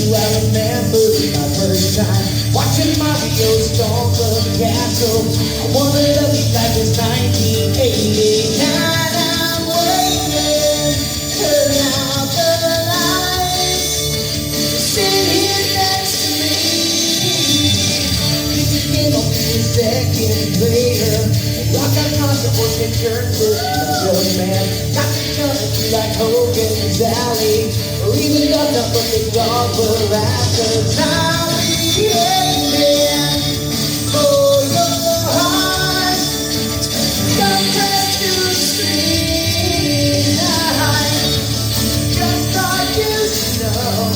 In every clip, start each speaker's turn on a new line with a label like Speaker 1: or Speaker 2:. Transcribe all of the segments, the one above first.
Speaker 1: I remember my first time watching Mario's Storm the Castle. I wanna love you like it's 1989. I'm waiting, turn out the lights, sit here next to me. You can give up your second player, rock out concert or get turned to a man. Got me coming through like Hogan's Alley, or even got up with the dog for after time. Yeah, for your heart, compressed to the street. Just thought you should know.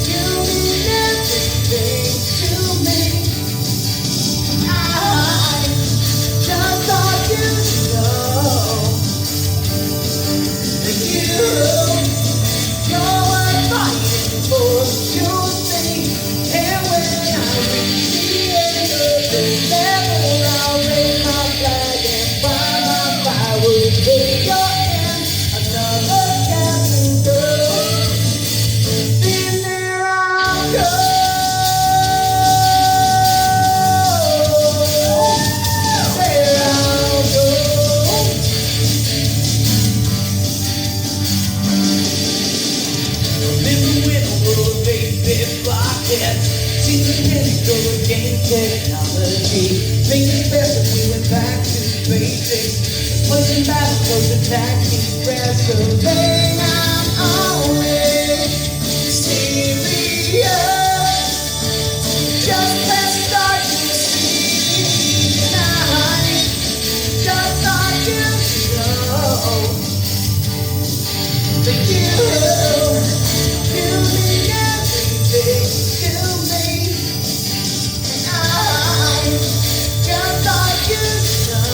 Speaker 1: You mean everything to me. I just thought you should know. You're worth fighting for, you'll see. And when I reach the end of the level, I'll raise my flag and fly my firewood. Take your hand, another captain girl. Been there, I'll go. There I'll go. Living with a world baby pockets, seems a pinnacle of game technology. Things it best if we went back to basics. Pushing battles, attacking, wrestling. I'm always serious. Just press start to see. I just thought you know that you mean everything to me. And I just thought you know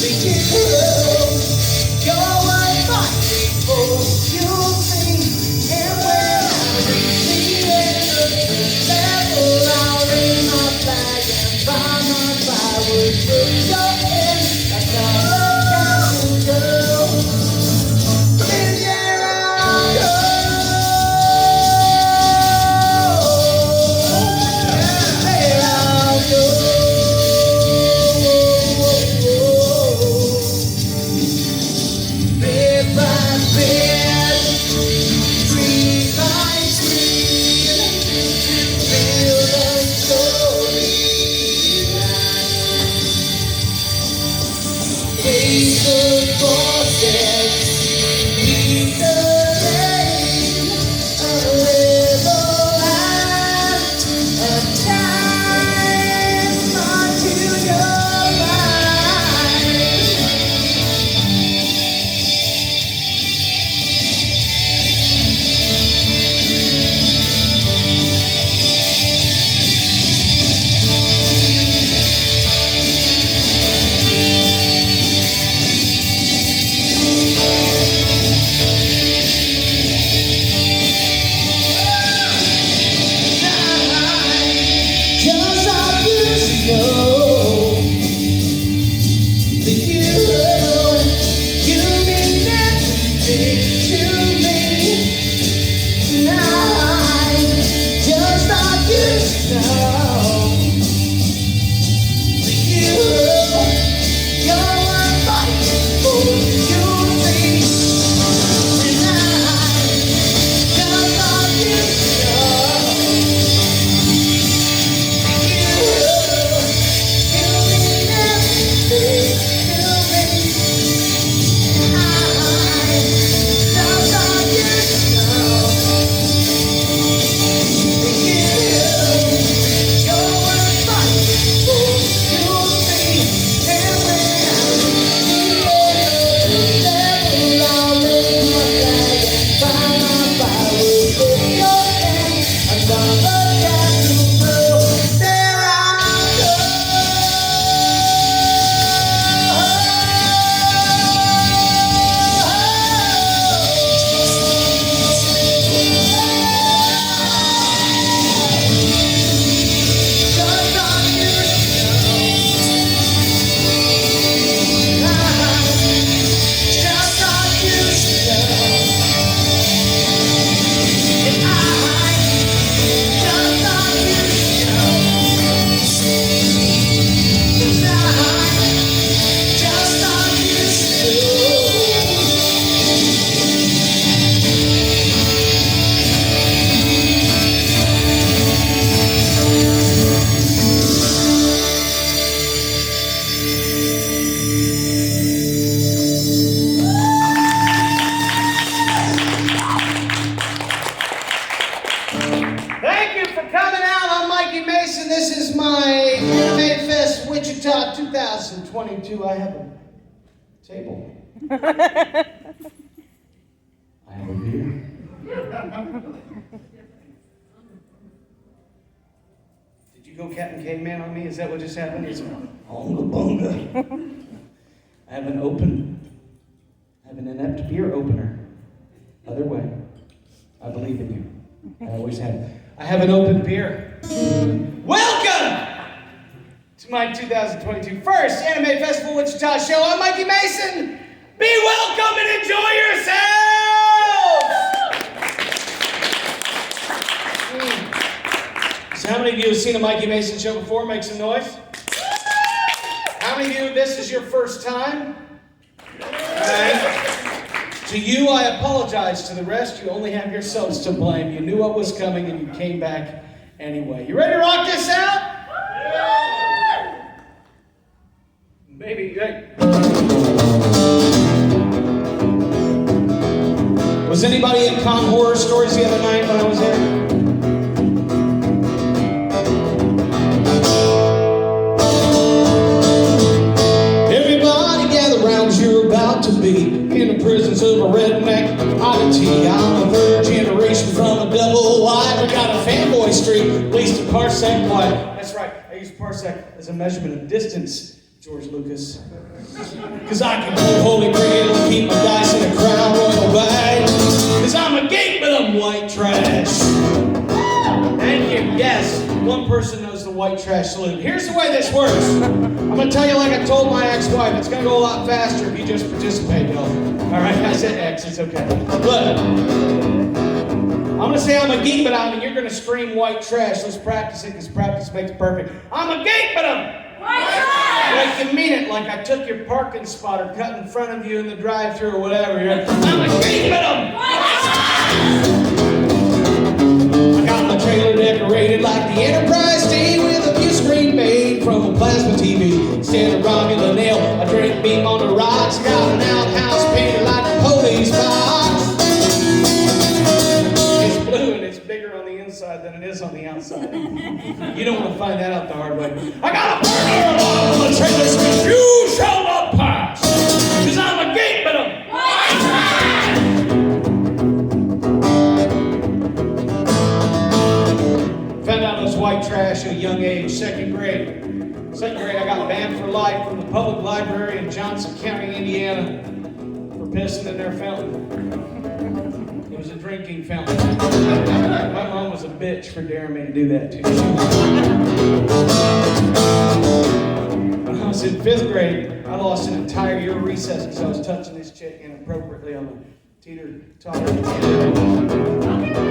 Speaker 1: that you're worth fighting for. You'll see, and when 2022, I have a table. I have a beer. Did you go Captain Caveman on me? Is that what just happened? It's on the bunga. I have an inept beer opener. Other way. I believe in you. I always have. I have an open beer. Welcome to my 2022 first Anime Festival Wichita show. I'm Mikey Mason. Be welcome and enjoy yourselves! So how many of you have seen a Mikey Mason show before? Make some noise. How many of you, this is your first time? Okay. To you, I apologize. To the rest, you only have yourselves to blame. You knew what was coming and you came back anyway. You ready to rock this out? Maybe. Hey. Was anybody at Con Horror Stories the other night when I was there? Everybody gather round, you're about to be in the presence of a redneck oddity. I'm a third generation from a double wide. We got a fanboy streak, at least a parsec wide. That's right, I use parsec as a measurement of distance, George Lucas. Cause I can pull Holy Grail and keep my dice in a crown royal bag. Cause I'm a geek, but I'm white trash. Thank you, yes, one person knows the white trash salute. Here's the way this works. I'm gonna tell you like I told my ex-wife, it's gonna go a lot faster if you just participate, y'all. Alright, I said ex, it's okay. Look, I'm gonna say I'm a geek, but you're gonna scream white trash. Let's practice it, because practice makes perfect. I'm a geek, but I'm white trash! Like you mean it, like I took your parking spot or cut in front of you in the drive-thru or whatever. I'm a geek, but I'm white trash! I got my trailer decorated like the Enterprise D with a view screen made from a plasma TV. Instead of rocking the nail, I drink beam on the rocks. Got an outhouse painted like a police box. It's blue and it's bigger on the inside than it is on the outside. You don't want to find that out the hard way. I got a burner alarm on the trailer screen. You shall not pass. Cause I'm a geek, but I'm white trash! Found out I was white trash at a young age, second grade. Second grade, I got banned for life from the public library in Johnson County, Indiana, for pissing in their fountain. It was a drinking fountain. My mom was a bitch for daring me to do that too. When I was in 5th grade, I lost an entire year of recess because I was touching this chick inappropriately on the teeter-totter.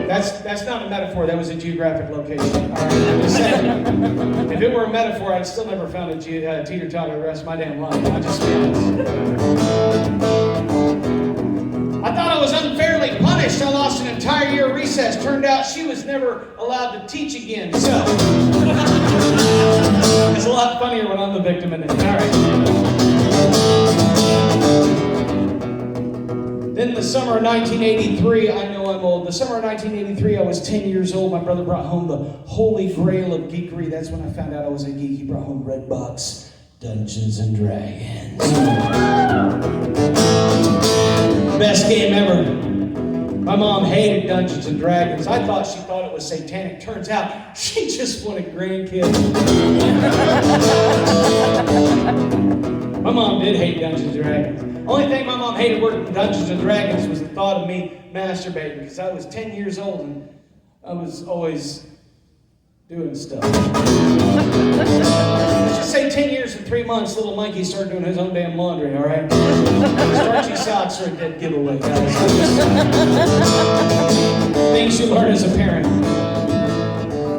Speaker 1: That's not a metaphor, that was a geographic location. All right, I'm just saying. If it were a metaphor, I'd still never found a teeter-totter the rest of my damn life. I just mean I thought I was unfairly punished. I lost an entire year of recess. Turned out she was never allowed to teach again. So it's a lot funnier when I'm the victim in it. All right. Then the summer of 1983, I know I'm old. The summer of 1983, I was 10 years old. My brother brought home the holy grail of geekery. That's when I found out I was a geek. He brought home Redbox Dungeons and Dragons. Best game ever. My mom hated Dungeons and Dragons. I thought she thought it was satanic. Turns out she just wanted grandkids. My mom did hate Dungeons and Dragons. Only thing my mom hated working Dungeons and Dragons was the thought of me masturbating, because I was 10 years old and I was always doing stuff. Let's just say 10 years and 3 months, little Mikey started doing his own damn laundry, all right? Starchy socks are a dead giveaway, guys. Things you learn as a parent.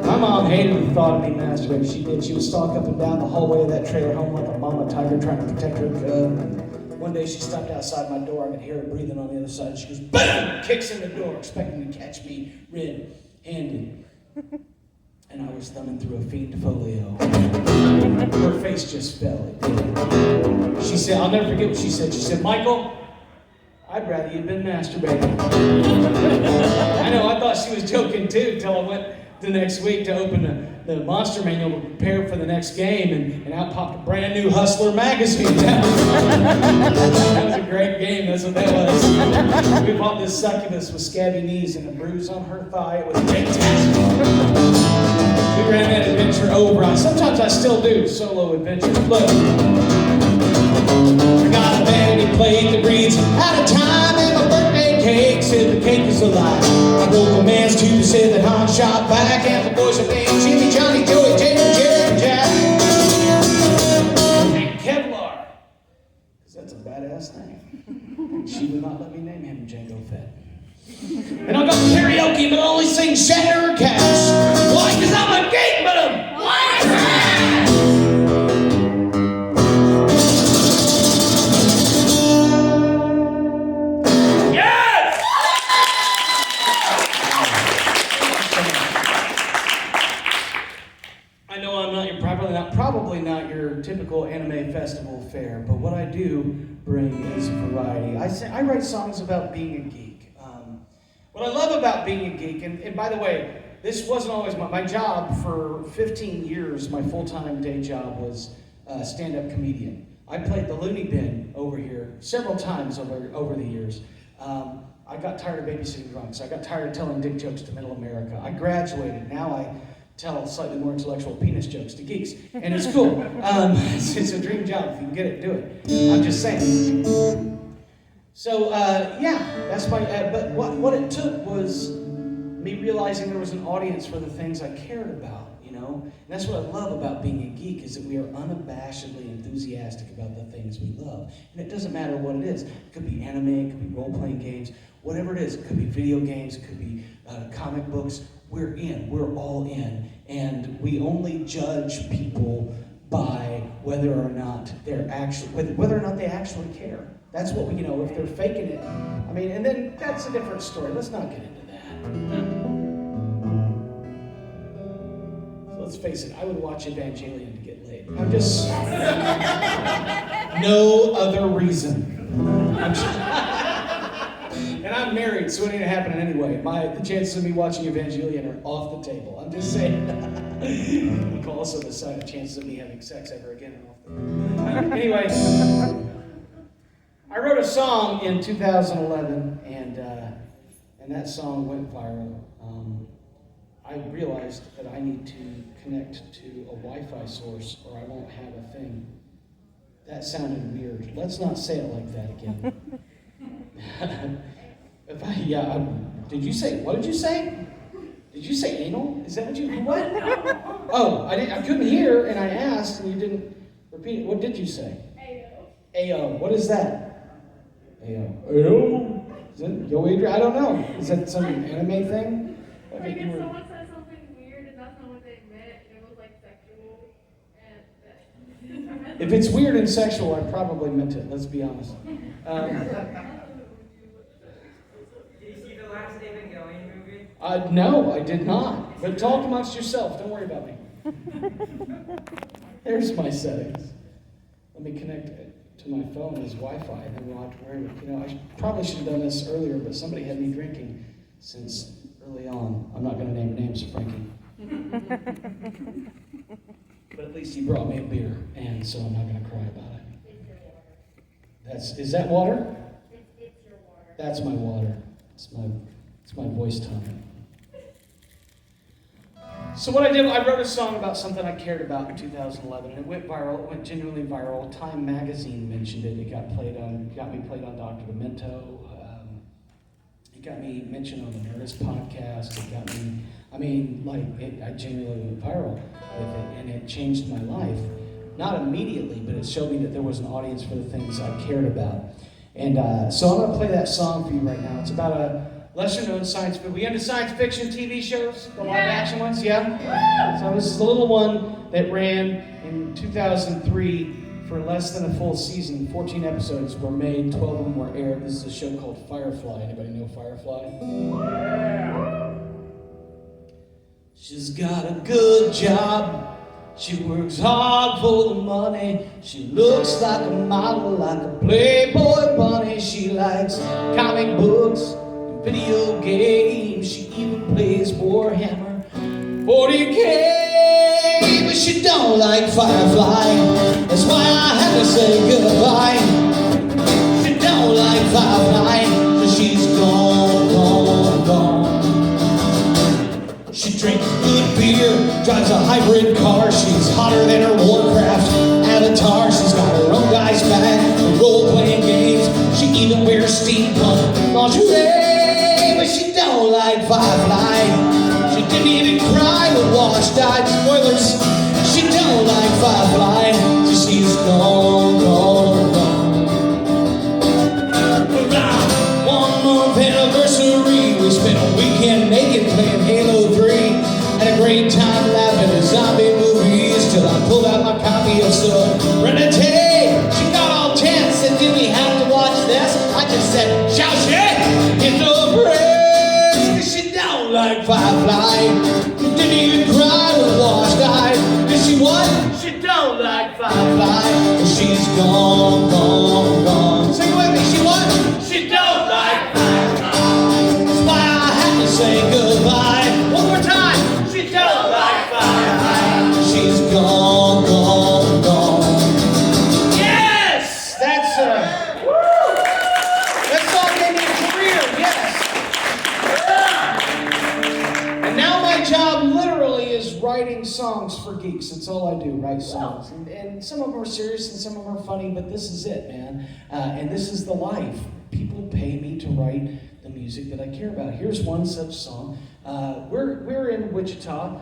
Speaker 1: My mom hated the thought of me masturbating. She did. She would stalk up and down the hallway of that trailer home like a mama tiger trying to protect her cub. One day she stopped outside my door. I could hear her breathing on the other side. She goes, BAM! Kicks in the door, expecting to catch me red-handed. And I was thumbing through a fiend folio. Her face just fell. She said, I'll never forget what she said. She said, Michael, I'd rather you'd been masturbating. I know, I thought she was joking too, until I went
Speaker 2: the next week to open the Monster Manual to prepare for the next game, and out popped a brand new Hustler magazine. That was a great game, that's what that was. We fought this succubus with scabby knees and a bruise on her thigh. It was fantastic. We ran that adventure over. Sometimes I still do solo adventures. Look. I got a band plate that reads out of time, and my birthday cake said the cake is alive. I broke a man's tooth and said that Han shot back, and the boys are named Jimmy, Johnny, Joey, Jacob, Jerry, and Jack. And Kevlar, because that's a badass name. She would not let me name him Django Fett. And I'll go karaoke, but only sing Shatter or Cash. Why? Because I'm a geek, but I'm white trash! Probably not your typical anime festival fare, but what I do bring is variety. I write songs about being a geek. What I love about being a geek, and by the way, this wasn't always my job for 15 years. My full-time day job was stand-up comedian. I played the Looney Bin over here several times over the years. I got tired of babysitting drunks. I got tired of telling dick jokes to Middle America. I graduated. Now I tell slightly more intellectual penis jokes to geeks, and it's cool. It's a dream job. If you can get it, do it. I'm just saying. So yeah, that's my. But what it took was me realizing there was an audience for the things I cared about. You know, and that's what I love about being a geek, is that we are unabashedly enthusiastic about the things we love, and it doesn't matter what it is. It could be anime, it could be role-playing games, whatever it is. It could be video games, it could be comic books. We're in, we're all in, and we only judge people by whether or not they actually care. That's what we, if they're faking it. I mean, and then that's a different story. Let's not get into that. So let's face it, I would watch Evangelion to get laid. I'm just no other reason. And I'm married, so it ain't happening anyway. The chances of me watching Evangelion are off the table. I'm just saying. Also the chances of me having sex ever again are off the table. Anyway, I wrote a song in 2011, and that song went viral. I realized that I need to connect to a Wi-Fi source, or I won't have a thing. That sounded weird. Let's not say it like that again. Did you say, what did you say? Did you say anal? Is that what you, what? Oh, I couldn't hear, and I asked, and you didn't repeat it. What did you say? Ayo. What is that? Ayo. Is it Yo Adrian? I don't know. Is that some anime thing?
Speaker 3: Like if someone said something weird and that's not what they meant, it was like sexual, and
Speaker 2: if it's weird and sexual, I probably meant it, let's be honest. No, I did not. But talk amongst yourself. Don't worry about me. There's my settings. Let me connect it to my phone as Wi-Fi, and then we'll have to worry about it. I probably should have done this earlier, but somebody had me drinking since early on. I'm not going to name names, Frankie. But at least he brought me a beer, and so I'm not going to cry about it. Is that water?
Speaker 3: It's your water.
Speaker 2: That's my water. It's my voice tone. So what I did, I wrote a song about something I cared about in 2011, and it went viral. It went genuinely viral. Time magazine mentioned it. It got me played on Dr. Demento. It got me mentioned on the Nerdist podcast. It got me, I genuinely went viral with it, and it changed my life. Not immediately, but it showed me that there was an audience for the things I cared about. And so I'm going to play that song for you right now. It's about a lesser-known science fiction. We into science fiction TV shows? The live-action ones? Yeah? So this is a little one that ran in 2003 for less than a full season. 14 episodes were made, 12 of them were aired. This is a show called Firefly. Anybody know Firefly? Yeah. She's got a good job. She works hard for the money. She looks like a model, like a Playboy bunny. She likes comic books and video games. She even plays Warhammer
Speaker 1: 40K, but she don't like Firefly. That's why I had to say goodbye. She don't like Firefly, so she's gone, gone, gone. She drinks good beer, drives a hybrid car. She's hotter than her Warcraft avatar. She's got her own guy's bag, role-playing games. She even wears steampunk lingerie, but she don't like Firefly. She didn't even cry when Wash died. Spoilers. She don't like Firefly, so she's gone, gone, gone. Around 1 month anniversary, we spent a weekend naked playing Halo 3. Had a great time laughing at zombie movies till I pulled out my copy of Serenity. She got all tense and did we have to watch this? I just said, shall she? It's no praise, 'cause she don't like Firefly. She didn't even cry when Wash died. And she what? She don't like Firefly. She's gone, gone, gone. Sing it with me. She what? She don't like Firefly. That's why I had to say goodbye. One more time. She don't like Firefly. She's gone, gone, gone. Yes! That's that song gave me a career, yes. And now my job literally is writing songs for geeks. That's all I do, write songs. And some of them are serious and some of them are funny, but this is it, man. And this is the life. People pay me to write the music that I care about. Here's one such song. We're in Wichita.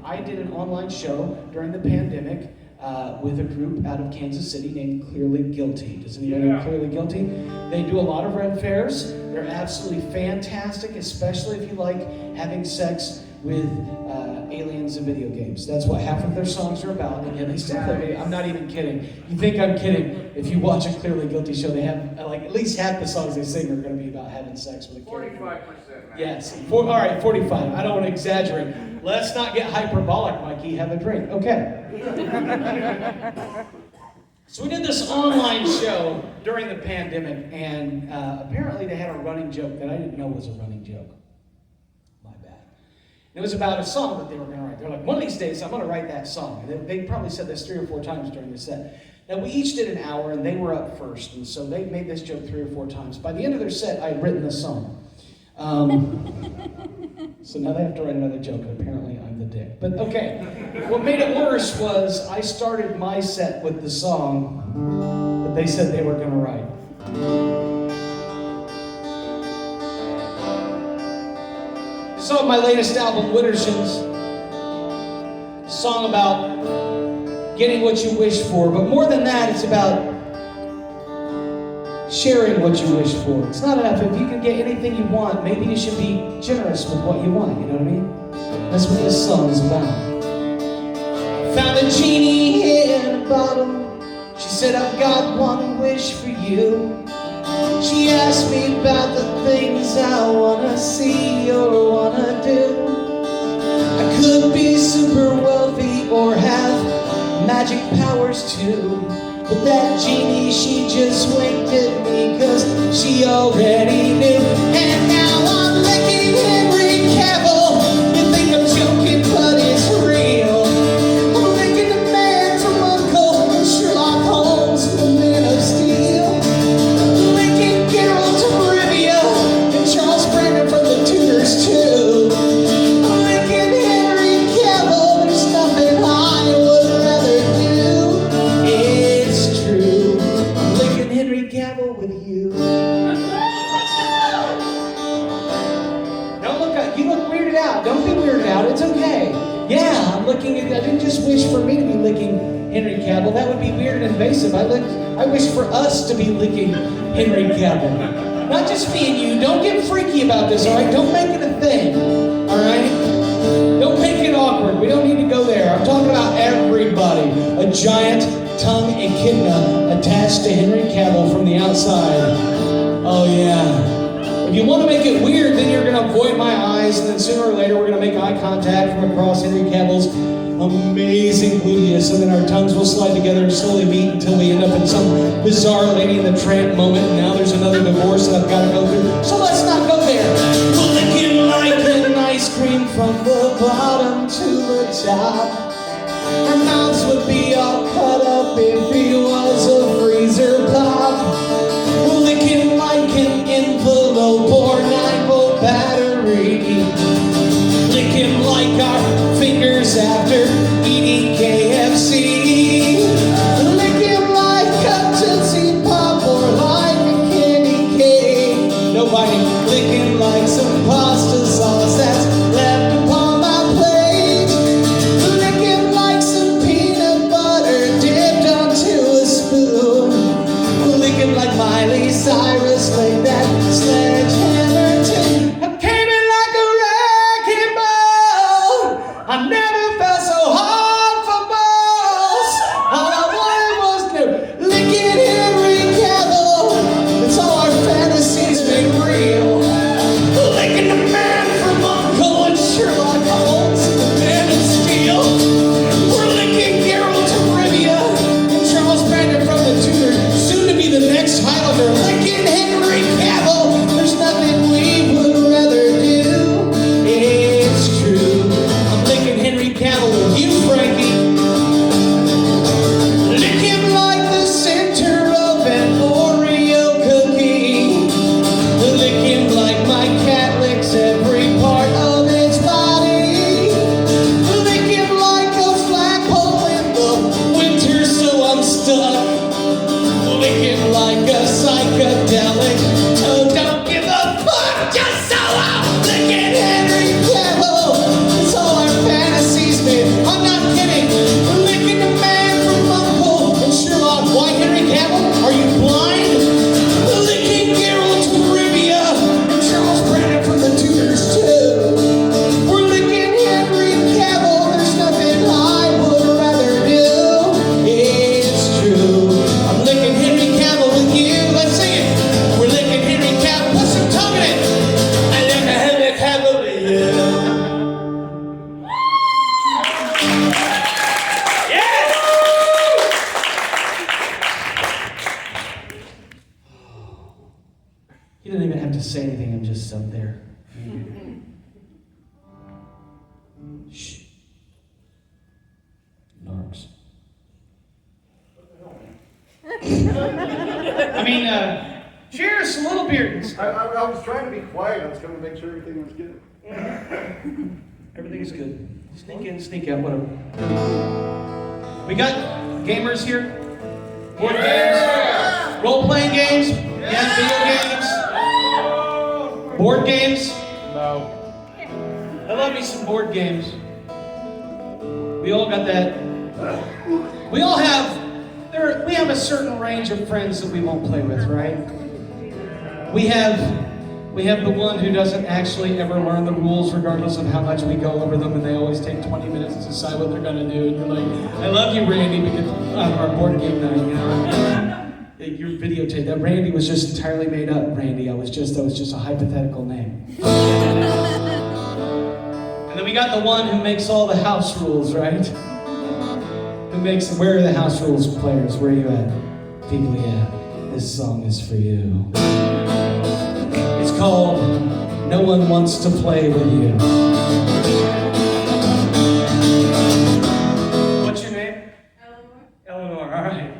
Speaker 1: I did an online show during the pandemic with a group out of Kansas City named Clearly Guilty. Does anybody know Clearly Guilty? They do a lot of Red Fairs. They're absolutely fantastic, especially if you like having sex with aliens in video games. That's what half of their songs are about. And yeah, they still play video. I'm not even kidding. You think I'm kidding? If you watch a Clearly Guilty show, they have like at least half the songs they sing are going to be about having sex with a character.
Speaker 4: 45%, man.
Speaker 1: Yes. All right, 45. I don't want to exaggerate. Let's not get hyperbolic, Mikey. Have a drink. Okay. So we did this online show during the pandemic, and apparently they had a running joke that I didn't know was a running joke. My bad. It was about a song that they were going to write. They're like, one of these days I'm going to write that song. They probably said this 3 or 4 times during the set. Now we each did an hour, and they were up first, and so they made this joke 3 or 4 times. By the end of their set, I had written the song. So now they have to write another joke, and apparently I'm the dick. But okay, what made it worse was I started my set with the song that they said they were going to write. It's on my latest album, Wittershins. A song about getting what you wish for, but more than that, it's about sharing what you wish for. It's not enough. If you can get anything you want, maybe you should be generous with what you want, you know what I mean? That's what this song is about. Found a genie in a bottle. She said, I've got one wish for you. She asked me about the things I wanna see or wanna do. I could be super wealthy or have magic powers too. But that genie, she just winked at me, 'cause she already knew. And now I'm licking Henry Cavill. You think I'm joking, but it's real. I'm licking the man from Uncle Sherlock Holmes, the Man of Steel. I'm licking Geralt of Rivia and Charles Brandon from the Tudors too. I'm licking Henry Cavill. There's nothing I would rather do. It's true. I'm licking Henry Cavill with you. Don't look. You look weirded out. Don't be weirded out. It's okay. Yeah, I'm looking at. I didn't just wish for me to be licking Henry Cavill. That would be weird and invasive. I wish for us to be licking Henry Cavill. Not just me and you. Don't get freaky about this, all right? Don't make it a thing, all right? Don't make it awkward. We don't need to go there. I'm talking about everybody. A giant tongue echidna attached to Henry Cavill from the outside. Oh, yeah. If you want to make it weird, then you're going to avoid my eyes, and then sooner or later we're going to make eye contact from across Henry Cavill's amazing gluteus, and then our tongues will slide together and slowly meet until we end up in some bizarre Lady in the Tramp moment, and now there's another divorce that I've got to go through. So let's not go there. We're licking like an ice cream from the bottom to the top. Our mouths would be all cut up if he was a freezer pop. We'll lick him like an envelope or 9-volt battery. Lick him like our fingers after eating KFC. Lick him like a Tootsie Pop or like a candy cane. Nobody lick him like some pasta sauce that's left upon my plate. Lick him like some peanut butter dipped onto a spoon. Lick him like Miley Cyrus played that sledgehammer tune. I came in like a wrecking ball. I never felt so hard for balls. All I wanted was to lick it Henry Cavill. It's all our fantasies made real. Licking the man from Uncle and Sherlock Holmes and the Man of Steel. We're licking Geralt of Rivia and Charles Brandon from the Tudor, soon to be the next Highlander. Licking Henry Cavill. There's nothing we would rather do. It's true. I'm licking Henry Cavill with you, Frankie. Lick him like the center of an Oreo cookie. Lick him like my cat licks every part of its body. Lick him like a flagpole in the winter so I'm stuck. Lick him like a psychedelic. Oh, don't give a fuck, just so I'm licking Henry Cavill. It's all our fantasies, man. I'm not kidding. Licking the man from Uncle and Sherlock. Why Henry Cavill? Are you blind? Licking Geralt of Rivia and Charles Brandon from the Tudors too. We're licking Henry Cavill. There's nothing I would rather do. It's true. I'm licking Henry Cavill with you. Let's sing it. We're licking Henry Cavill. Put some tongue in it. I lick a Henry Cavill with you.
Speaker 2: You don't even have to say anything, I'm just up there. Shh. Narcs. I mean, cheers, a little beer.
Speaker 4: I was trying to be quiet. I was trying to make sure everything was good.
Speaker 2: Everything's good. Sneak in, sneak out, whatever. We got gamers here. Board games. Role-playing games. Yeah, video games. Board games.
Speaker 4: No.
Speaker 2: I love me some board games. We all got that. We all have. We have a certain range of friends that we won't play with, right? We have the one who doesn't actually ever learn the rules, regardless of how much we go over them, and they always take 20 minutes to decide what they're gonna do. And you're like, I love you, Randy, because on our board game night, you know. Your videotape, that Randy was just entirely made up, Randy. That was just a hypothetical name. And then we got the one who makes all the house rules, right? Where are the house rules players? Where are you at? People, yeah. This song is for you. It's called No One Wants to Play With You. What's your name? Eleanor, all right.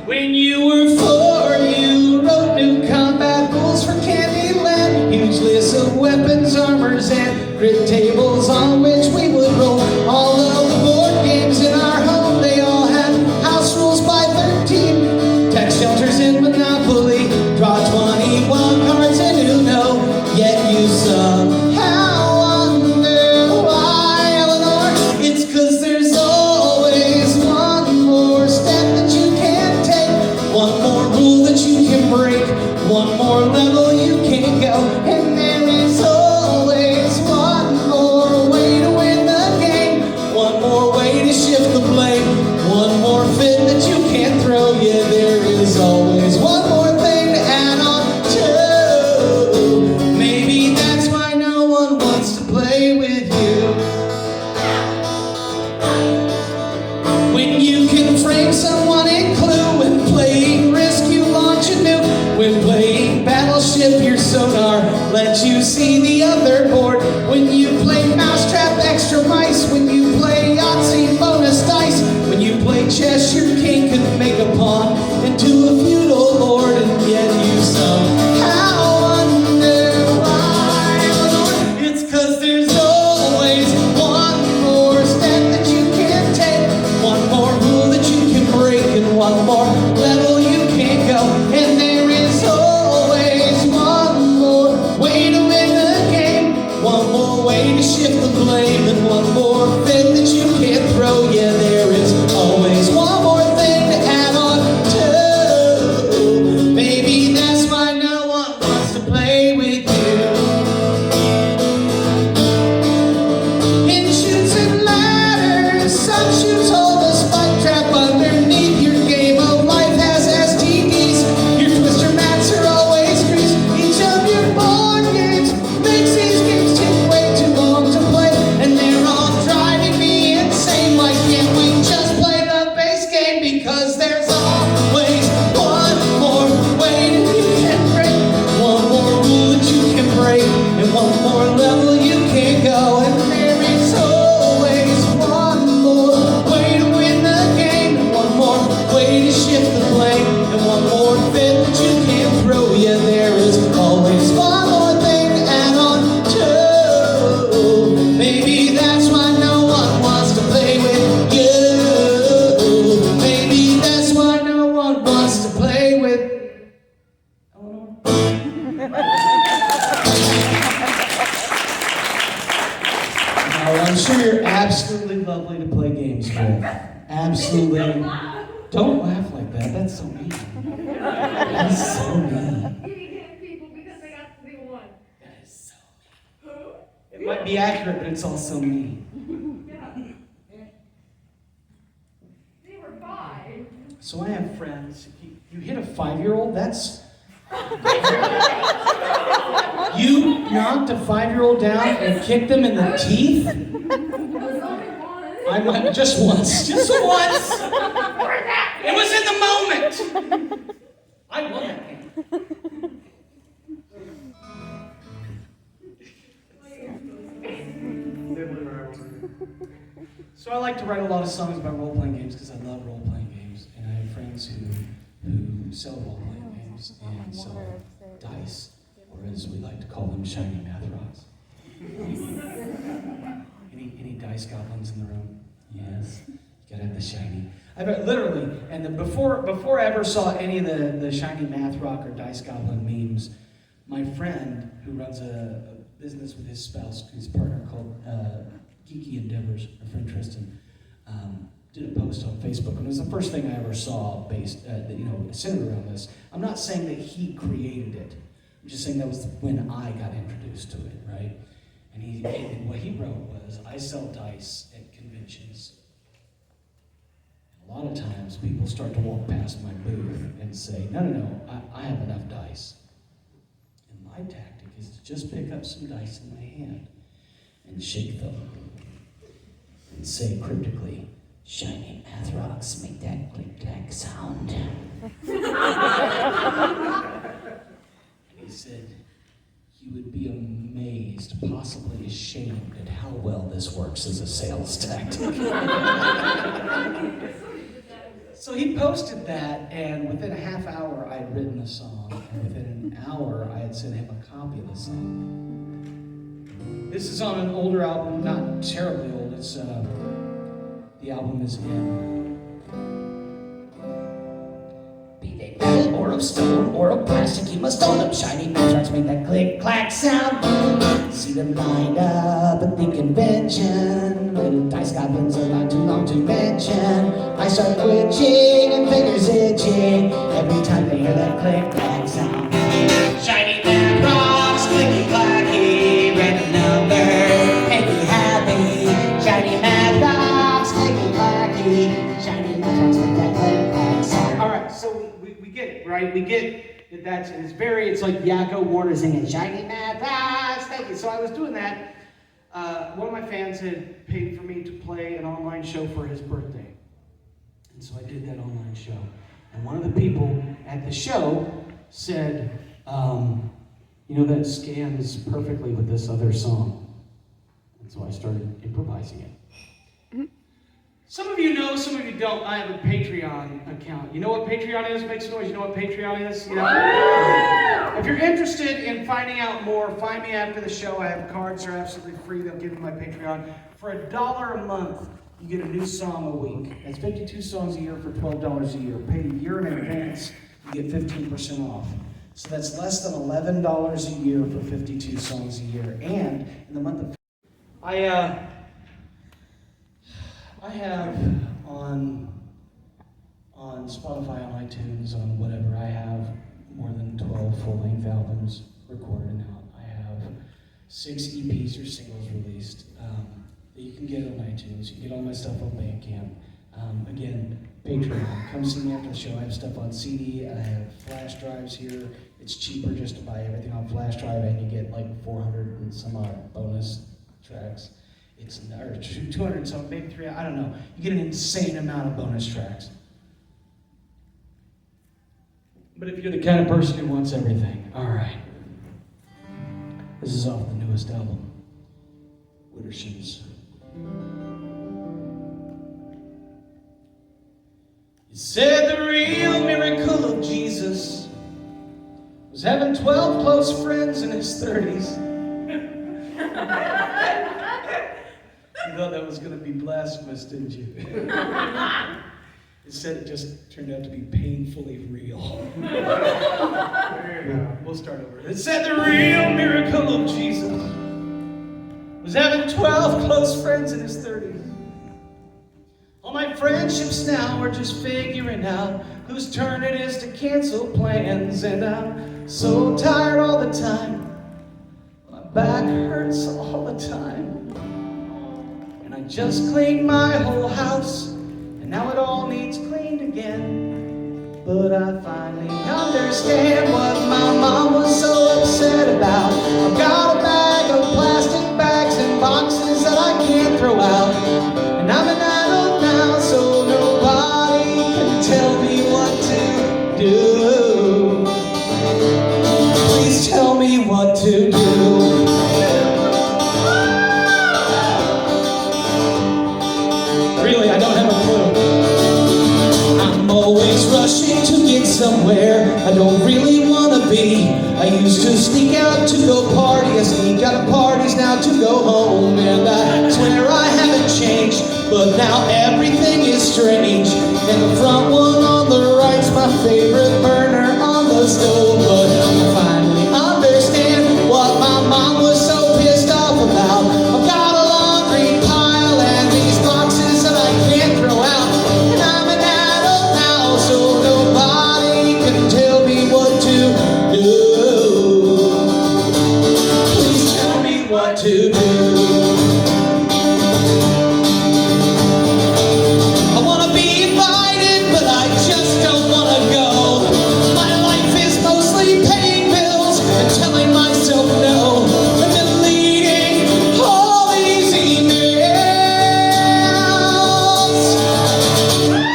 Speaker 2: When you were 4, you wrote new combat rules for Candyland. Huge lists of weapons, armors, and grid tables on which we would roll. All of the board games in our home, they all had house rules by 13. Tax shelters in Monopoly, draw 21 cards in Uno. Yet you somehow wonder why, Eleanor. It's 'cause there's always one more step that you can take, one more rule that you can break, one more level you can go, and there is always one more way to win the game, one more way to shift the blame, one more fit that you can't throw. Yeah, there is always one more thing to add on to. Maybe that's why no one wants to play with you. When you can frame someone in Clue, when playing Risk you launch a nuke, when playing Battleship your sonar lets you see the other board, when you play Mousetrap extra mice when you play Yahtzee bonus dice. When you play chess, your king can make a pawn into a feudal lord and get you somehow under why. It's 'cause there's always one more step that you can take, one more rule that you can break, and one more level you can't go. And there is always one more way to win the game, one more way to shift the blame, and one more fit that you can't throw. Yeah, there is always one more thing to add on to. Maybe that's why no one wants to play with you. In chutes and ladders, some chutes hold a spike trap underneath. Your game of life has STDs. Your twister mats are always greased. Each of your board games makes these games take way too long to play, and they're all driving me insane. Why can't we just play the base game? Because there's always one more way that you can break, one more rule that you can break, and one more level you can't go. And there is always one more way to win the game, and one more way to shift the blame, and one more fit that you can't throw. Yeah, there is always one more thing to add on to. Maybe that's why no one wants to play with you. Maybe that's why no one wants to play with. Oh, I'm sure you're absolutely lovely to play games with. Absolutely. Don't laugh like that. That's so mean. That's so mean.
Speaker 3: You can hit people because they got to do one.
Speaker 2: That is so
Speaker 3: Who?
Speaker 2: mean. It might be accurate, but it's also mean.
Speaker 3: Yeah. They were 5.
Speaker 2: So I have friends. You hit a 5-year-old? That's. You knocked a 5-year-old down and kicked them in the teeth?
Speaker 3: It was only one.
Speaker 2: I might just once. Just once. It was in the moment. I won that game. So I like to write a lot of songs about role-playing games because I love role-playing games, and I have friends who sell role-playing games and sell dice, or as we like to call them, shiny math rocks. Any dice goblins in the room? Yes. You gotta have the shiny. I bet literally, and before I ever saw any of the shiny math rock or dice goblin memes, my friend who runs a business with his spouse, his partner, called Geeky Endeavors, our friend Tristan, did a post on Facebook, and it was the first thing I ever saw based, centered around this. I'm not saying that he created it. I'm just saying that was when I got introduced to it, right? And what he wrote was, I sell dice at conventions. A lot of times people start to walk past my booth and say, no, I have enough dice. And my tactic is to just pick up some dice in my hand and shake them and say cryptically, shiny math rocks make that click-clack sound. And he said, you would be amazed, possibly ashamed at how well this works as a sales tactic. So he posted that, and within a half hour I had written a song, and within an hour I had sent him a copy of the song. This is on an older album, not terribly old. It's the album is in. Be they metal or of stone or of plastic, you must own them. Shiny math rocks make that click-clack sound. See them lined up at the convention. Little dice goblins are not too long to mention. I start twitching and fingers itching every time they hear that click-clack sound. Shiny math rocks, clicky-clacky, random number, make me happy. Shiny math rocks, clicky-clacky, shiny math rocks make that click-clack sound. All right, so we get it, right? We get that it's like Yakko Warner singing shiny math rocks, thank you. So I was doing that. One of my fans had paid for me to play an online show for his birthday. And so I did that online show. And one of the people at the show said, that scans perfectly with this other song.
Speaker 5: And so I started improvising it.
Speaker 2: Some of you know, some of you don't. I have a Patreon account. You know what Patreon is? Make some noise. You know what Patreon is? Yeah. If you're interested in finding out more, find me after the show. I have cards. They're absolutely free. They'll give you my Patreon. For $1 a month, you get a new song a week. That's 52 songs a year for $12 a year. Paid a year in advance, you get 15% off. So that's less than $11 a year for 52 songs a year. And in the month of I have on Spotify, on iTunes, on whatever, I have more than 12 full-length albums recorded out. I have 6 EPs or singles released that you can get on iTunes. You can get all my stuff on Bandcamp. Again, Patreon. Come see me after the show. I have stuff on CD. I have flash drives here. It's cheaper just to buy everything on flash drive, and you get like 400 and some odd bonus tracks. It's or 200 some, maybe 300, I don't know. You get an insane amount of bonus tracks. But if you're the kind of person who wants everything, all right. This is off the newest album, Wittersons. You said the real miracle of Jesus was having 12 close friends in his 30s. You thought that was going to be blasphemous, didn't you? Instead, it just turned out to be painfully real. We'll start over. It said the real miracle of Jesus was having 12 close friends in his 30s. All my friendships now are just figuring out whose turn it is to cancel plans. And I'm so tired all the time. My back hurts all the time. I just cleaned my whole house, and now it all needs cleaned again. But I finally understand what my mom was so upset about. I've got a bag of plastic bags and boxes that I can't throw out. And I'm an adult now, so nobody can tell me what to do. Please tell me what to do. Really, I don't have a clue. I'm always rushing to get somewhere I don't really want to be. I used to sneak out to go party. I sneak out of parties now to go home. And I swear I haven't changed, but now everything is strange. And the front one on the right's my favorite burner on the stove. But I finally understand what my mom was so pissed off about. I've got a laundry pile and these boxes that I can't throw out. And I'm an adult now, so nobody can tell me what to do. Please tell me what to do. I want to be invited, but I just don't want to go. My life is mostly paying bills and telling myself no. And deleting all these emails.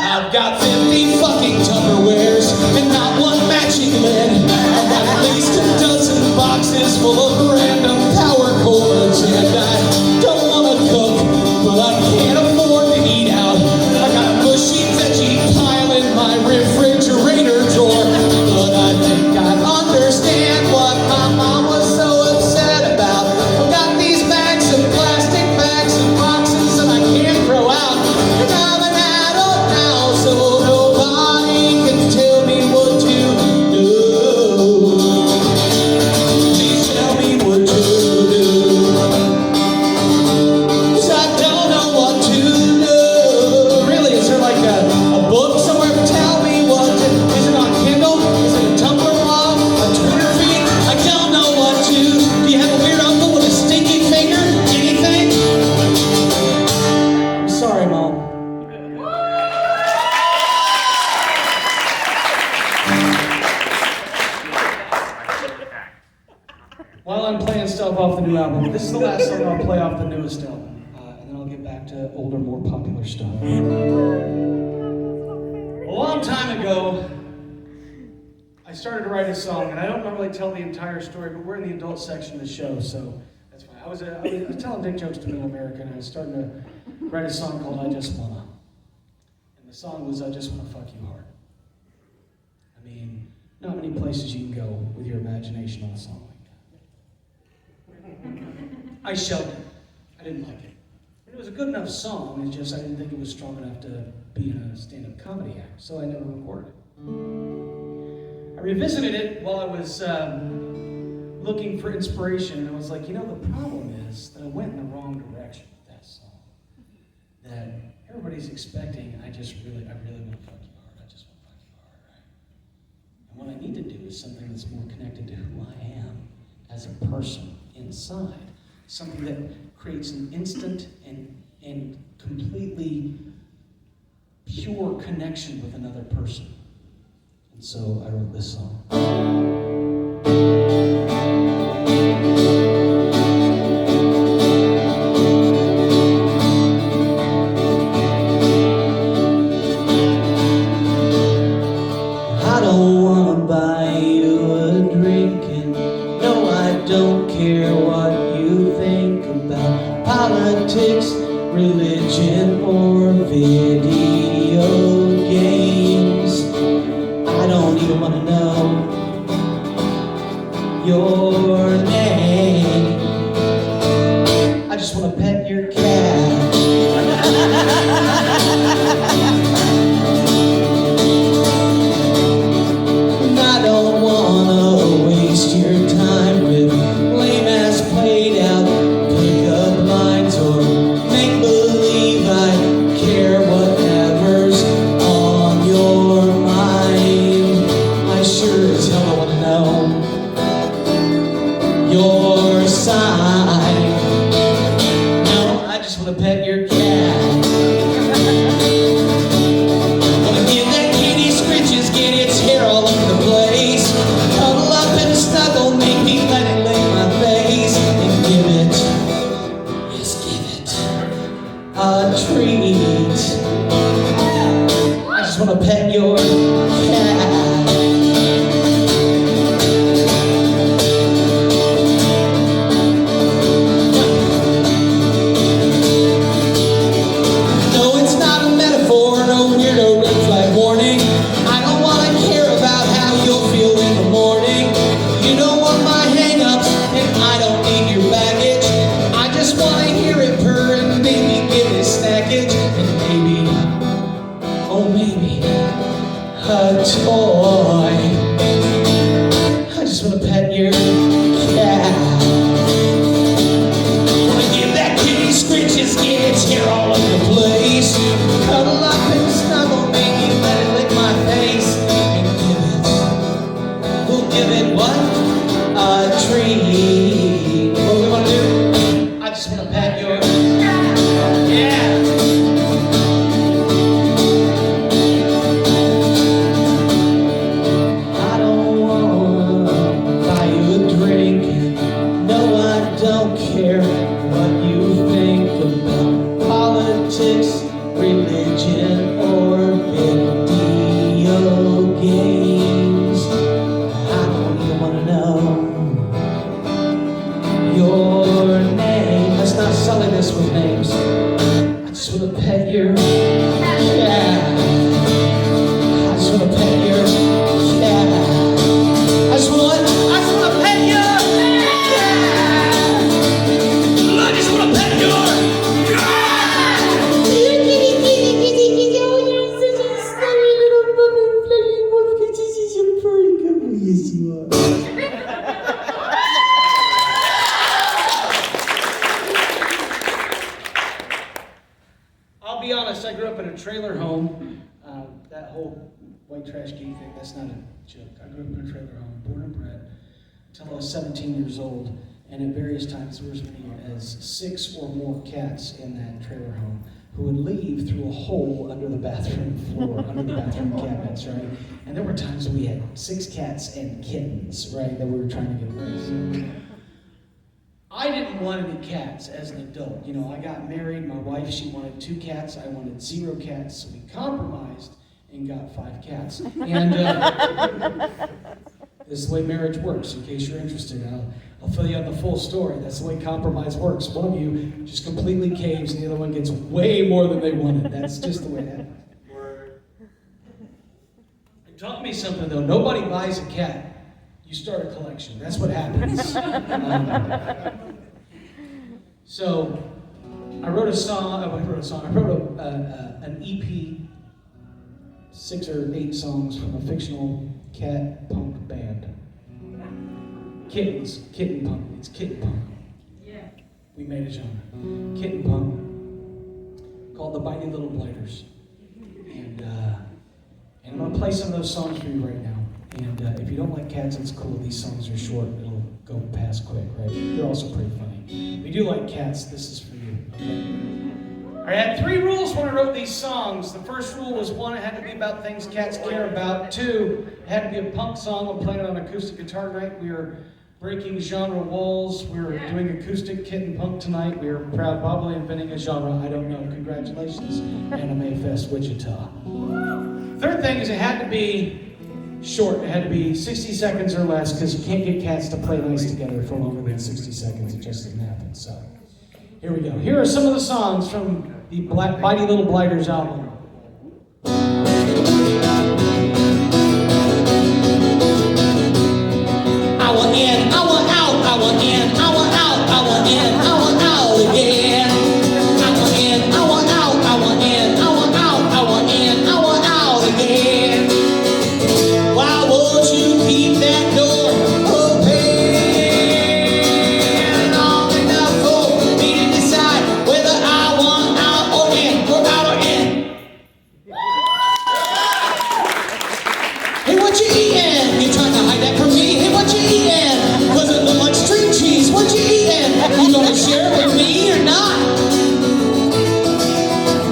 Speaker 2: I've got 50 fucking Tupperwares and not one matching lid. I've got at least a dozen boxes full of random power cords. And I don't want to cook, but I can't afford to eat out. I got a mushy veggie pile in my refrigerator drawer. But I think I understand what my mom was so upset about. I've got these bags of plastic bags and boxes that I can't throw out. And I'm an adult now, so nobody can tell me what to do. Please tell me what to do. 'Cause I don't know what to do. Really, is there like a book somewhere? Tell me what to, is it on Kindle? Is it a Tumblr blog? A Twitter feed? I don't know what to. Do you have a weird uncle with a stinky finger? Anything? I'm sorry, Mom. While I'm playing stuff off the new album, this is the last song I'll play off the newest album, and then I'll get back to older, more popular stuff. A long time ago, I started to write a song, and I don't normally tell the entire story, but we're in the adult section of the show, so that's fine. I was telling dick jokes to Middle America, and I was starting to write a song called I Just Wanna. And the song was I Just Wanna Fuck You Hard. I mean, not many places you can go with your imagination on a song like that. I shelved it. I didn't like it. It was a good enough song, it's just I didn't think it was strong enough to be in a stand-up comedy act, so I never recorded it. I revisited it while I was looking for inspiration, and I was like, you know, the problem is that I went in the wrong direction with that song. That everybody's expecting, I really want to fuck you hard, I just want to fuck you hard, right? And what I need to do is something that's more connected to who I am as a person inside. Something that creates an instant and completely pure connection with another person. And so I wrote this song. I don't want to buy you a drink, and no, I don't care what you think about politics, religion, or video games. I don't even want to know your name. I just want to pet your cat. And I don't want to waste your time with lame-ass played-out pickup lines or make-believe I care whatever's on your mind. I sure as hell don't want to know your side. No, I just want to pet your cat. Wanna give that kitty scritches, get its hair all over the place. Cuddle up and snuggle, make me let it lick my face. And give it, yes, give it a treat. I just want to pet your cat. No, it's not a metaphor, no weirdo red flag warning. I don't want to hear about how you'll feel in the morning. You don't want my hang-ups, and I don't need your baggage. I just want to hear it purr and maybe give it snackage. And maybe, oh maybe, a toy. I just want to pet your cat. Wanna give that kitty screeches, get its hair all over the place. Cuddle up and snuggle, maybe let it lick my face. And we'll give it what? A treat. What do we wanna do? I just wanna pet your yeah. I don't wanna buy you a drink. No, I don't care what you think about politics, religion, or video games. I don't even want to know your name. Let's not sully this with names. I just want to pet your cat. I just want to pet your cat. I just want to pet your cat. I just want to pet your I'll be honest, I grew up in a trailer home. That whole white trash geek thing, that's not a joke. I grew up in a trailer home, born and bred, until I was 17 years old. And at various times, there was as many as 6 or more cats in that trailer home who would leave through a hole under the bathroom floor, under the bathroom cabinets, right? And there were times we had 6 cats and kittens, right, that we were trying to get rid of. So I didn't want any cats as an adult. You know, I got married, my wife, she wanted 2 cats, I wanted 0 cats, so we compromised and got 5 cats. And This is the way marriage works, in case you're interested. I'll fill you on the full story. That's the way compromise works. One of you just completely caves and the other one gets way more than they wanted. That's just the way it happens. It taught me something, though. Nobody buys a cat. You start a collection. That's what happens. So, I wrote a song. I wrote an EP, 6 or 8 songs from a fictional cat punk band. Kitten punk. It's kitten punk.
Speaker 3: Yeah.
Speaker 2: We made a genre. Kitten punk, called the Mighty Little Blighters. And I'm going to play some of those songs for you right now. And if you don't like cats, it's cool. These songs are short. It'll go past quick, right? They're also pretty funny. If you do like cats, this is for you, okay? I had 3 rules when I wrote these songs. The first rule was 1, it had to be about things cats care about. 2, it had to be a punk song. I'm playing it on acoustic guitar tonight. We are breaking genre walls. We're doing acoustic kitten punk tonight. We are proud, probably inventing a genre. I don't know. Congratulations, Anime Fest Wichita. Third thing is it had to be short. It had to be 60 seconds or less because you can't get cats to play nice together for longer than 60 seconds. It just doesn't happen. So here we go. Here are some of the songs from the Mighty Little Blighters album. I want in, I want out, I want in, I want out, I want in, I want out again. I want in, I want out, I want in, I want out, I want in, I want out again. Why won't you keep that door open long enough for me to decide whether I want out or in, or out or in? Hey, what you eating? You trying to hide that from me? Hey, what you eating? Cause it look like string cheese. What you eating? You gonna share it with me or not?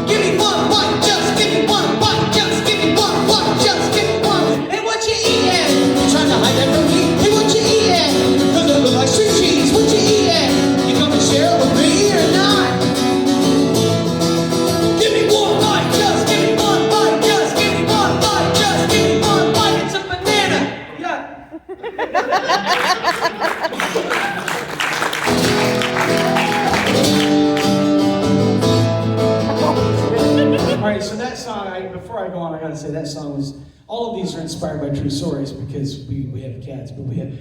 Speaker 2: Give me one bite, just give me one bite, just give me one bite, just give me one. Hey, what you eating? You trying to hide that from me? Hey, what you eating? Cause it look like string cheese. What you eating? You gonna share it with me or not? Give me one bite, just give me one bite, just give me one bite, just give me one bite. It's a banana. Yeah. All right, so that song, before I go on, I gotta say that song was, all of these are inspired by true stories because we have cats, but we have,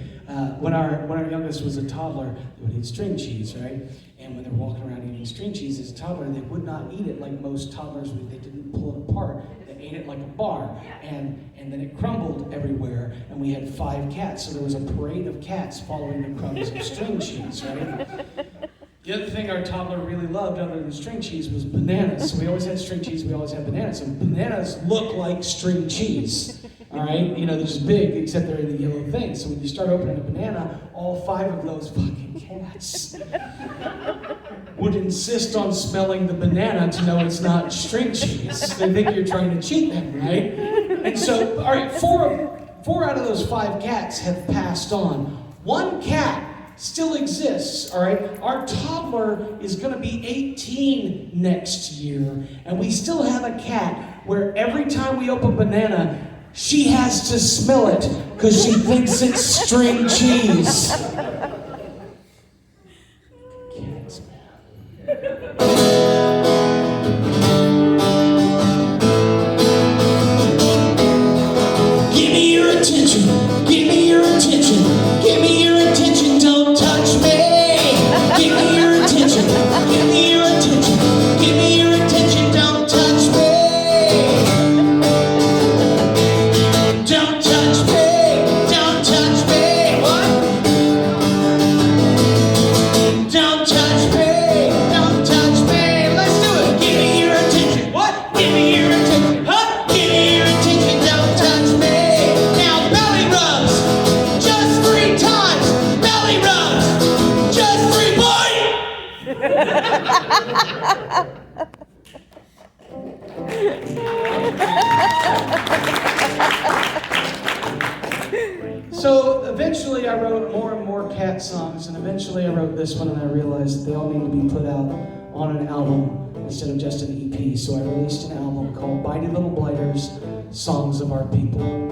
Speaker 2: when our youngest was a toddler, they would eat string cheese, right? And when they were walking around eating string cheese as a toddler, they would not eat it like most toddlers would. They didn't pull it apart. They ate it like a bar, and then it crumbled everywhere, and we had 5 cats, so there was a parade of cats following the crumbs of string cheese, right? The other thing our toddler really loved other than string cheese was bananas. So we always had string cheese, we always had bananas. And bananas look like string cheese, all right? You know, they're just big, except they're in the yellow thing. So when you start opening a banana, all 5 of those fucking cats would insist on smelling the banana to know it's not string cheese. They think you're trying to cheat them, right? And so, all right, 4 out of those 5 cats have passed on. 1 cat still exists, all right? Our toddler is going to be 18 next year, and we still have a cat where every time we open a banana, she has to smell it because she thinks it's string cheese. Cats, man. Give me your attention. Give me your attention. Give me your attention. Don't touch me. Give me your attention. Give me your attention. Give me your attention. Don't touch me. Don't touch me. Don't touch me. What? Don't touch me. Don't touch me. Let's do it. Give me your attention. What? Give me your attention. Huh? Give me your attention. Don't touch me. Now belly rubs. Just 3 times. Belly rubs. Just 3 bites. So eventually I wrote more and more cat songs, and eventually I wrote this one, and I realized that they all need to be put out on an album instead of just an EP. So I released an album called Mighty Little Blighters, Songs of Our People.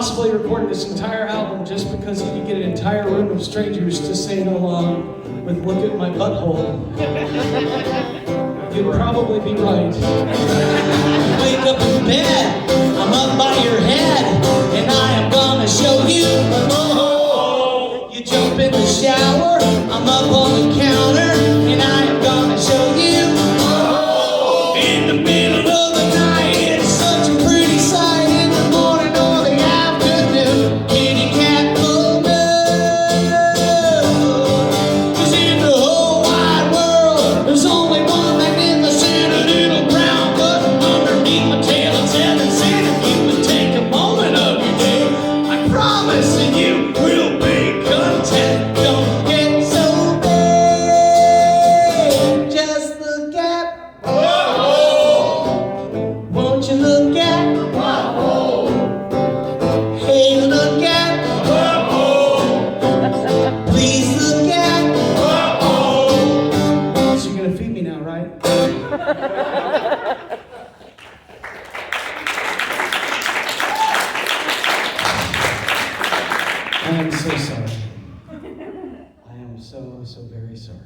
Speaker 2: possibly recorded this entire album just because he could get an entire room of strangers to sing along with Look at My Butthole. You'd probably be right.
Speaker 1: Wake up in bed, I'm up by your head, and I am gonna show you. You jump in the shower, I'm up on the counter, and I am gonna show you. In the middle of the night, it's such a pretty sight. In the morning or the afternoon, kitty cat will know. 'Cause in the whole wide world, there's only one magnificent little brown button underneath my tail. It's heaven sent. If you would take a moment of your day, I promise that you will be content. Don't get so bad. Just look at. Won't you look at? Hey, look at. Please look at.
Speaker 2: So you're gonna feed me now, right? I am so sorry. I am so very sorry.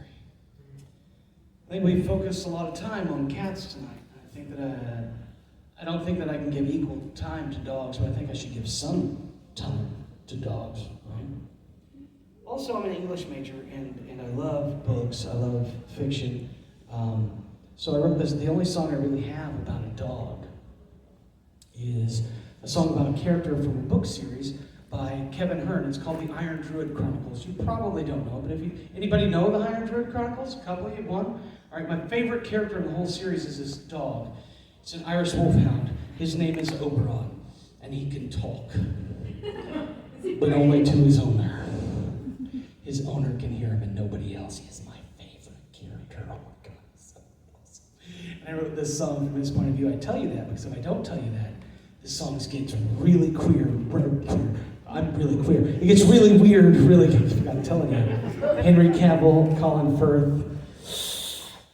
Speaker 2: I think we focused a lot of time on cats tonight. I don't think that I can give equal time to dogs, but I think I should give some time to dogs, right? Also, I'm an English major, and I love books. I love fiction. So I wrote this. The only song I really have about a dog is a song about a character from a book series by Kevin Hearn. It's called The Iron Druid Chronicles. You probably don't know, but anybody know the Iron Druid Chronicles? A couple of you, one? All right, my favorite character in the whole series is this dog. It's an Irish wolfhound. His name is Oberon, and he can talk, but only to his owner. His owner can hear him, and nobody else. He is my favorite character. Oh my God, so awesome. And I wrote this song from his point of view. I tell you that because if I don't tell you that, this song gets really queer. I'm really queer. It gets really weird, really. I'm telling you. Henry Cavill, Colin Firth.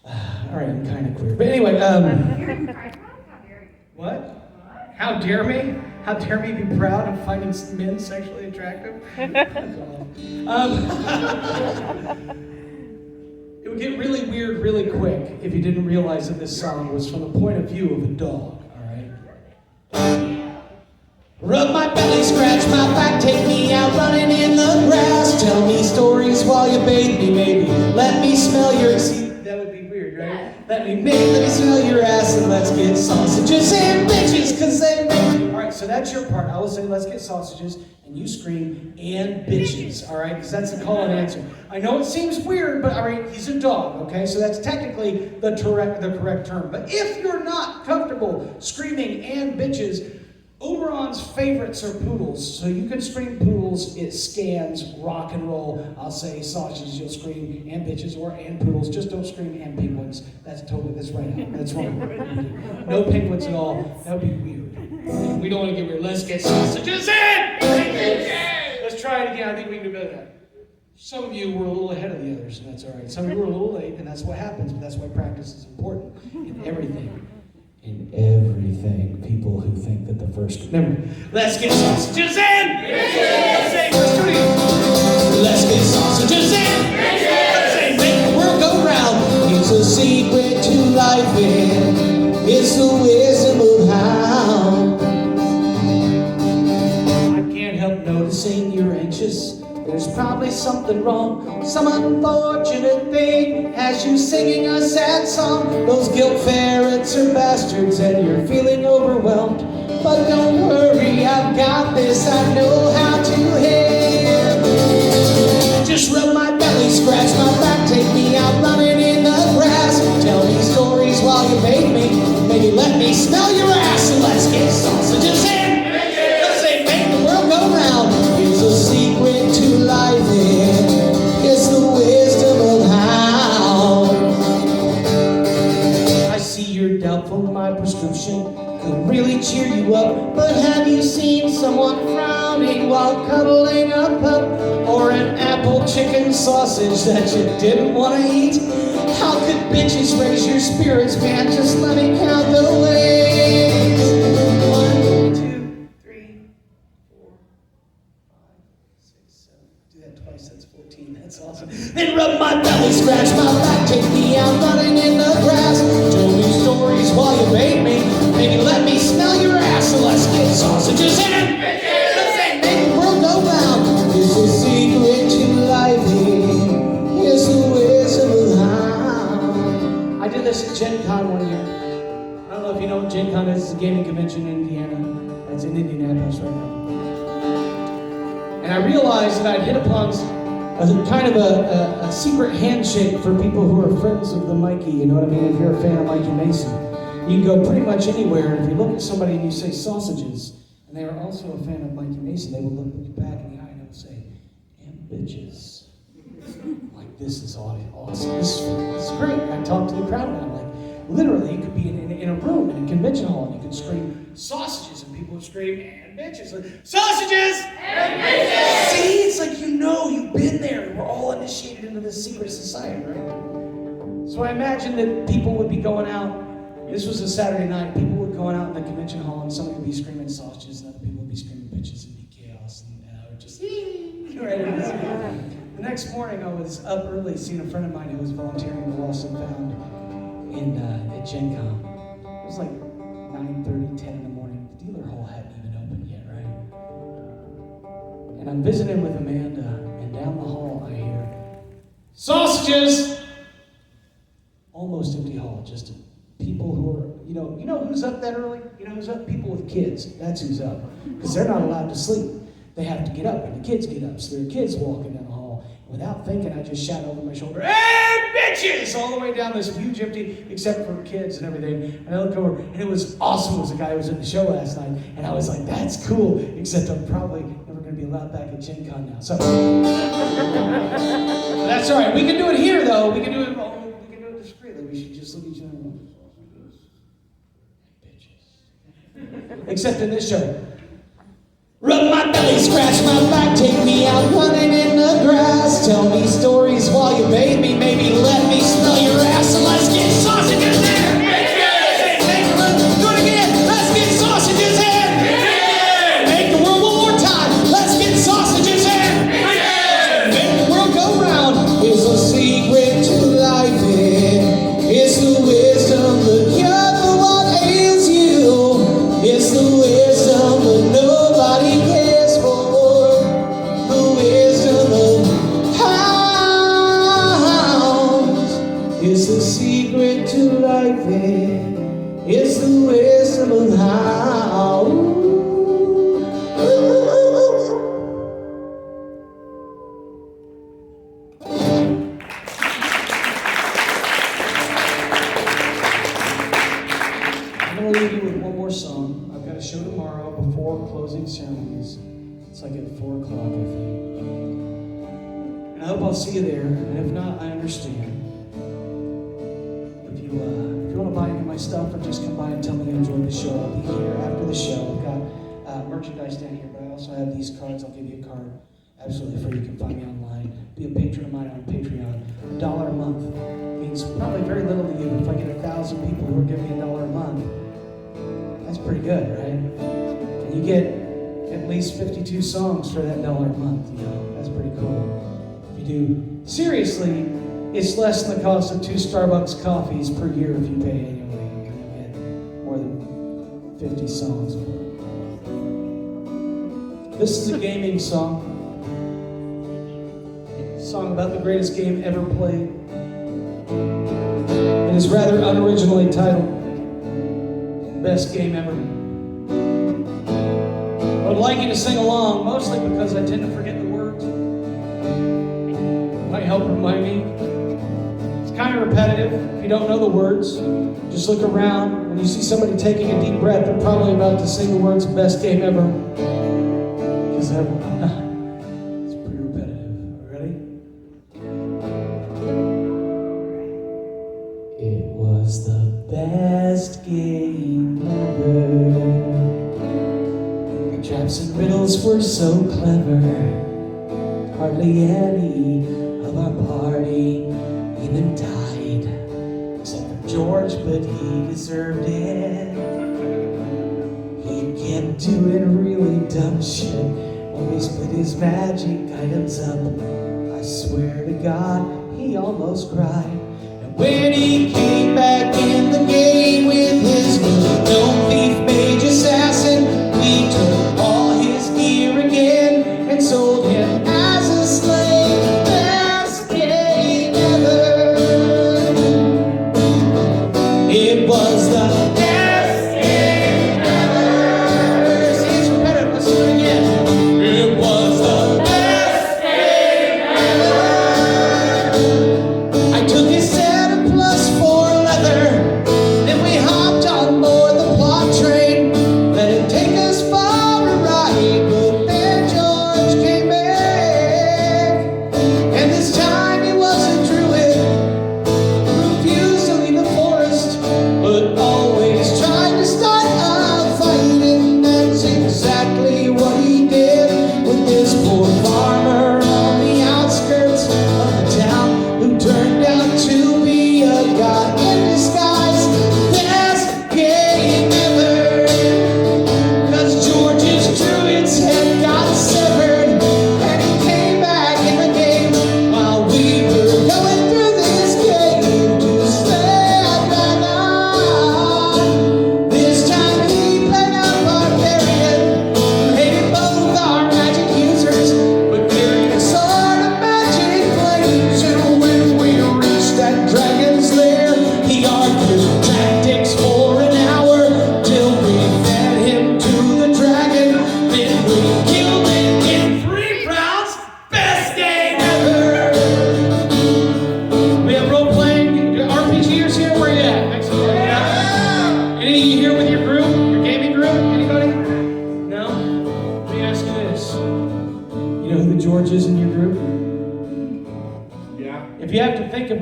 Speaker 2: All right, I'm kind of queer. But anyway, what? How dare me? How dare me be proud of finding men sexually attractive? It would get really weird really quick if you didn't realize that this song was from the point of view of a dog, all right?
Speaker 1: Rub my belly, scratch my back, take me out running in the grass. Tell me stories while you bathe me, maybe. Let me smell your.
Speaker 2: See, that would be weird, right?
Speaker 1: Let me smell your ass and let's get sausages and bitches, 'cause they make.
Speaker 2: All right, so that's your part. I will say, let's get sausages, and you scream, and bitches, all right? Because that's the call and answer. I know it seems weird, but all right, he's a dog, okay? So that's technically the correct term. But if you're not comfortable screaming, and bitches, Oberon's favorites are poodles. So you can scream poodles, it scans rock and roll. I'll say sausages, you'll scream, and bitches, or and poodles. Just don't scream, and penguins. That's right out. That's wrong. No penguins at all. That would be weird. We don't want to get weird. Let's get sausages in! Let's try it again. I think we can do better than that. Some of you were a little ahead of the others, and that's all right. Some of you were a little late, and that's what happens. But that's why practice is important in everything. In everything, people who think that the first. Remember, let's get sausages in! Let's say, let's get sausages in! Let's say, make the world go round. It's a secret to life, and it's the wisdom of how. I can't help noticing you're anxious. There's probably something wrong. Some unfortunate thing has you singing a sad song. Those guilt ferrets are bastards and you're feeling overwhelmed. But don't worry, I've got this. I know how to handle. Just rub my belly, scratch my back, take me out running in the grass. Tell me stories while you bathe me. Maybe let me smell your ass and let's get sausages in. Let's say make the world go round. It's a secret to life, and it's the wisdom of how. I see you're doubtful my prescription could really cheer you up, but have you seen someone frowning while cuddling a pup? Or an apple chicken sausage that you didn't want to eat? How could bitches raise your spirits, man? Just let me count the ways. 1, 2, 3, 4,
Speaker 1: sausages and make the world go round. It's the secret to life here. It's the wisdom of how.
Speaker 2: I did this at Gen Con one year. I don't know if you know what Gen Con is. It's a gaming convention in Indiana. It's in Indianapolis right now. And I realized that I'd hit upon a kind of a secret handshake for people who are friends of the Mikey. You know what I mean? If you're a fan of Mikey Mason, you can go pretty much anywhere. And if you look at somebody and you say sausages, and they are also a fan of Mikey Mason, they will look you back in the eye and they will say, "And bitches." Like, this is awesome. This is great. I talked to the crowd and I'm like, literally, you could be in a room in a convention hall and you could scream sausages and people would scream "and bitches." Like, sausages! And bitches! See, it's like you've been there. And we're all initiated into this secret society, right? So I imagine that people would be going out. This was a Saturday night. People would go out in the convention hall and somebody would be screaming sausages and other people would be screaming bitches and be chaos. And I would just, right? The next morning, I was up early seeing a friend of mine who was volunteering in the Lost and Found at Gen Con. It was like 9:30, 10 in the morning. The dealer hall hadn't even opened yet, right? And I'm visiting with Amanda, and down the hall I hear, "Sausages!" Almost empty hall, just people who are, you know who's up that early? You know who's up? People with kids. That's who's up. Because they're not allowed to sleep. They have to get up, and the kids get up. So there are kids walking down the hall. Without thinking, I just shout over my shoulder, "Hey, bitches!" All the way down this huge empty, except for kids and everything. And I look over, and it was awesome. It was a guy who was at the show last night. And I was like, that's cool, except I'm probably never going to be allowed back at Gen Con now. So, but that's all right. We can do it here, though. We can do it discreetly. We should just look at each other and go, "Bitches." Except in this show. Rub my belly, scratch my back, take me out running in the grass. Tell me stories while you bathe me, maybe let me smell your ass. And let's get sausages in! Do it again! Let's get sausages in! Make the world one more time! Let's get sausages in! Make the world go round! It's a secret to life in. It's the wisdom, the cure for what ails you. It's the wisdom that nobody cares for. The wisdom of house is the secret to life in. It's the wisdom of how. I'm going to leave you with one more song. I've got a show tomorrow before closing ceremonies. It's like at 4 o'clock, I think. And I hope I'll see you there. And if not, I understand. If you want to buy any of my stuff or just come by and tell me you enjoyed the show, I'll be here after the show. I've got merchandise down here, but I also have these cards. I'll give you a card absolutely free. You can find me online. Be a patron of mine on Patreon. $1 a month means probably very little to you. If I get 1,000 people who are giving me $1 a month, that's pretty good, right? And you get at least 52 songs for that $1 a month, that's pretty cool. If you do, seriously, it's less than the cost of 2 Starbucks coffees per year if you pay annually. You're gonna get more than 50 songs. This is a gaming song. A song about the greatest game ever played. It is rather unoriginally titled Best Game Ever. I would like you to sing along, mostly because I tend to forget the words. Might help remind me. It's kind of repetitive. If you don't know the words, just look around. When you see somebody taking a deep breath, they're probably about to sing the words Best Game Ever. Because it's pretty repetitive. Ready? It was the best game ever. The traps and riddles were so clever. Hardly any of our party even died, except for George, but he deserved it. He kept doing really dumb shit, always put his magic items up. I swear to God, he almost cried. When he came back in the game with his gnome thief mage assassin, we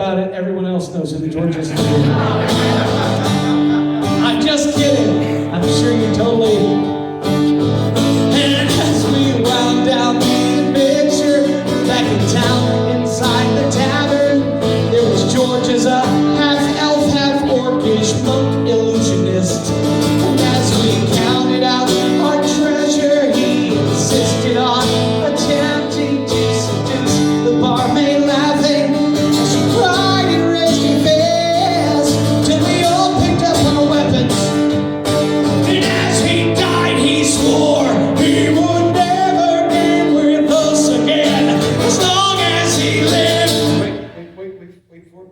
Speaker 6: about it. Everyone else knows who the Georges are. I'm just kidding. I'm sure you totally. And as we wound down the adventure back in town inside the tavern, there was Georges, a half-elf, half-orcish monk illusionist. And as we counted out our treasure, he insisted on attempting to seduce the barmaid, laughing as she cried and raised her fist till we all picked up our weapons. And as he died, he swore he would never be with us again as long as he lived.
Speaker 2: Wait for it.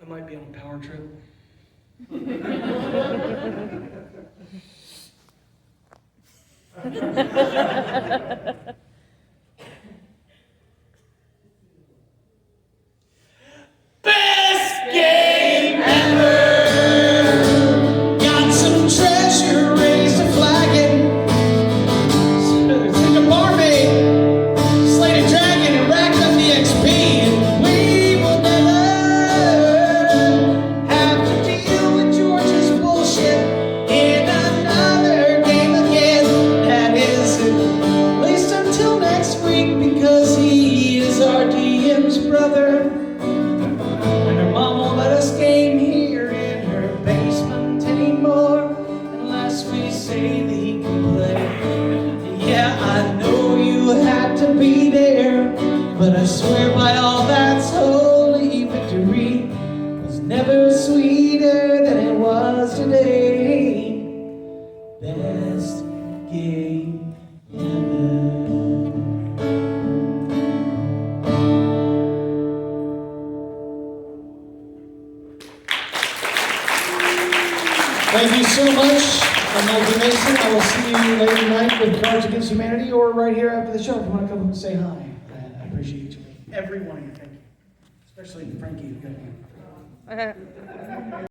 Speaker 2: I might be on a power trip. Best game ever! Got some treasure, raised a flagon, took a barmaid, slayed a dragon, and racked up the XP. And we will never have to deal with George's bullshit in another game again. That is, at least until next week, because he is our DM's brother. And her mom won't let us game here in her basement anymore unless we say that he can play. Yeah, I know you had to be there, but I swear by all that's holy, victory was never sweeter than it was today. Best game ever. Thank you so much. I'm Mikey Mason. I will see you later tonight with Cards Against Humanity or right here after the show if you want to come up and say hi. I appreciate you. Every one of you. Thank you. Especially Frankie.